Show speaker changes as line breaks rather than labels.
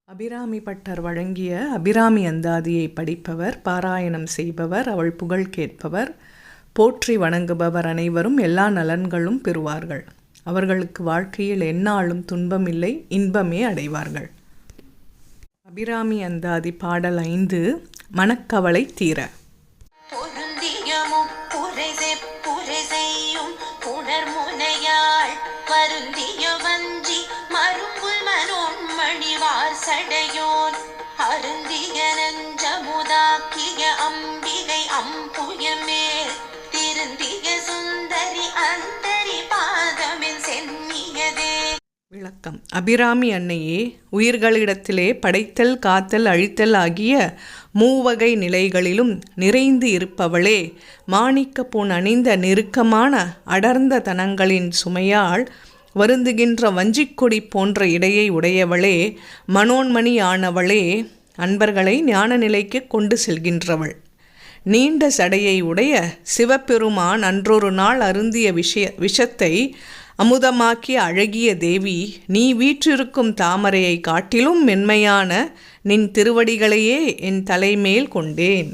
Abirami butter வழங்கிய அபிராமி அந்தாதியை படிப்பவர், பாராயணம் செய்பவர், அவள் புகழ் கேட்பவர், போற்றி வணங்குபவர் அனைவரும் எல்லா நலன்களும் பெறுவார்கள். அவர்களுக்கு வாழ்க்கையில் எந்நாளும் துன்பமில்லை, இன்பமே அடைவார்கள். அபிராமி அந்தாதி பாடல் 5. மனக்கவலை தீர.
சடையோன் அருந்திய நஞ்சமுதாக்கிய அம்பிகை அம்புயமேல் திருந்திய சுந்தரி அந்தரி பாதமில் சென்னியதே.
விளக்கம். அபிராமி அன்னையே, உயிர்களிடத்திலே படைத்தல், காத்தல், அழித்தல் ஆகிய மூவகை நிலைகளிலும் நிறைந்து இருப்பவளே, மாணிக்க பூண் அணிந்த நெருக்கமான அடர்ந்த தனங்களின் சுமையால் வருந்துகின்ற வஞ்சிக்கொடி போன்ற இடையை உடையவளே, மனோன்மணி ஆனவளே, அன்பர்களை ஞான நிலைக்கு கொண்டு செல்கின்றவள். நீண்ட சடையை உடைய சிவபெருமான் அன்றொரு நாள் அருந்திய விஷத்தை அமுதமாக்கிய அழகிய தேவி, நீ வீற்றிருக்கும் தாமரையை காட்டிலும் மென்மையான நின் திருவடிகளையே என் தலைமேல் கொண்டேன்.